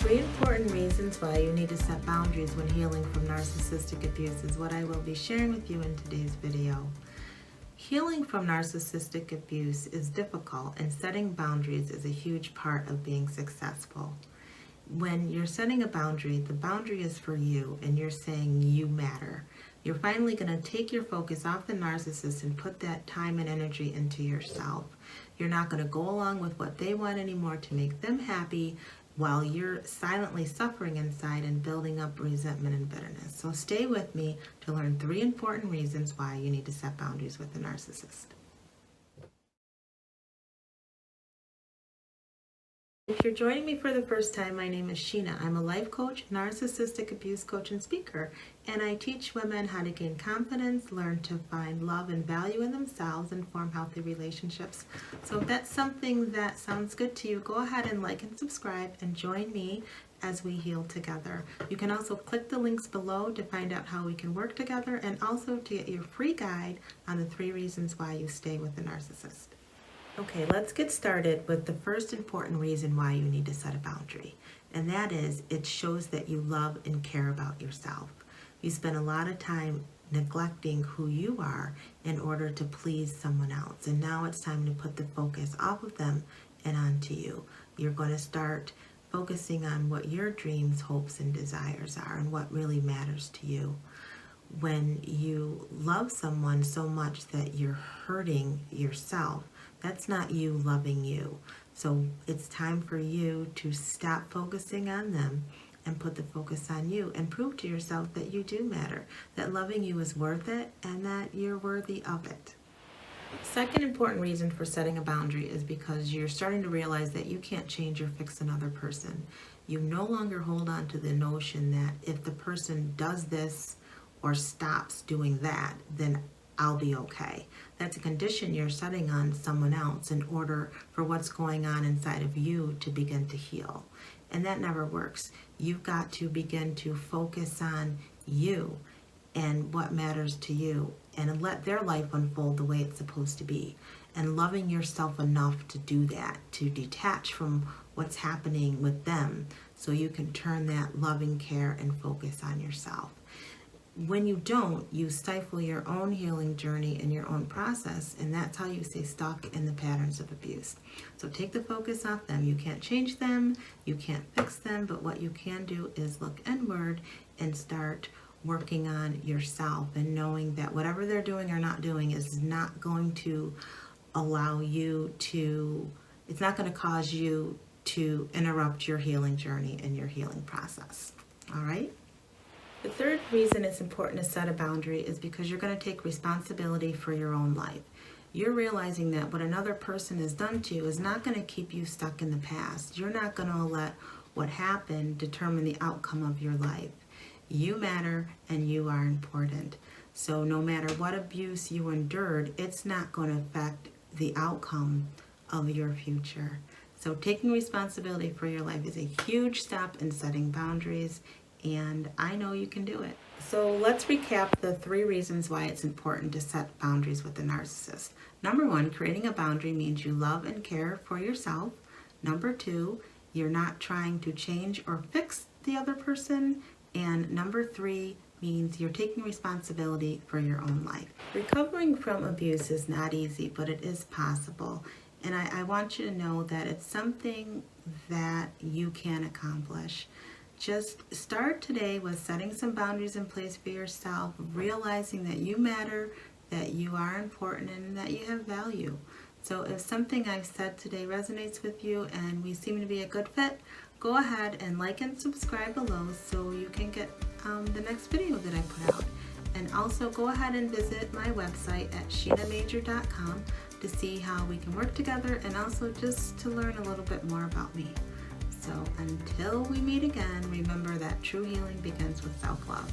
3 important reasons why you need to set boundaries when healing from narcissistic abuse is what I will be sharing with you in today's video. Healing from narcissistic abuse is difficult, and setting boundaries is a huge part of being successful. When you're setting a boundary, the boundary is for you, and you're saying you matter. You're finally going to take your focus off the narcissist and put that time and energy into yourself. You're not going to go along with what they want anymore to make them happy while you're silently suffering inside and building up resentment and bitterness. So stay with me to learn 3 important reasons why you need to set boundaries with the narcissist. If you're joining me for the first time, my name is Sheena. I'm a life coach, narcissistic abuse coach, and speaker, and I teach women how to gain confidence, learn to find love and value in themselves, and form healthy relationships. So if that's something that sounds good to you, go ahead and like and subscribe and join me as we heal together. You can also click the links below to find out how we can work together, and also to get your free guide on the 3 reasons why you stay with the narcissist. Okay, let's get started with the first important reason why you need to set a boundary. And that is, it shows that you love and care about yourself. You spend a lot of time neglecting who you are in order to please someone else. And now it's time to put the focus off of them and onto you. You're going to start focusing on what your dreams, hopes, and desires are and what really matters to you. When you love someone so much that you're hurting yourself, that's not you loving you. So it's time for you to stop focusing on them and put the focus on you and prove to yourself that you do matter, that loving you is worth it, and that you're worthy of it. Second important reason for setting a boundary is because you're starting to realize that you can't change or fix another person. You no longer hold on to the notion that if the person does this or stops doing that, then I'll be okay. That's a condition you're setting on someone else in order for what's going on inside of you to begin to heal. And that never works. You've got to begin to focus on you and what matters to you and let their life unfold the way it's supposed to be. And loving yourself enough to do that, to detach from what's happening with them so you can turn that loving care and focus on yourself. When you don't, you stifle your own healing journey and your own process, and that's how you stay stuck in the patterns of abuse. So take the focus off them. You can't change them, you can't fix them, but what you can do is look inward and start working on yourself and knowing that whatever they're doing or not doing is not going to allow you to, it's not going to cause you to interrupt your healing journey and your healing process. All right? The third reason it's important to set a boundary is because you're going to take responsibility for your own life. You're realizing that what another person has done to you is not going to keep you stuck in the past. You're not going to let what happened determine the outcome of your life. You matter and you are important. So no matter what abuse you endured, it's not going to affect the outcome of your future. So taking responsibility for your life is a huge step in setting boundaries, and I know you can do it. So let's recap the 3 reasons why it's important to set boundaries with the narcissist. Number 1, creating a boundary means you love and care for yourself. Number 2, you're not trying to change or fix the other person. And number 3 means you're taking responsibility for your own life. Recovering from abuse is not easy, but it is possible. And I want you to know that it's something that you can accomplish. Just start today with setting some boundaries in place for yourself, realizing that you matter, that you are important, and that you have value. So if something I've said today resonates with you and we seem to be a good fit, go ahead and like and subscribe below so you can get the next video that I put out. And also go ahead and visit my website at sheenamajor.com to see how we can work together and also just to learn a little bit more about me. So until we meet again, remember that true healing begins with self-love.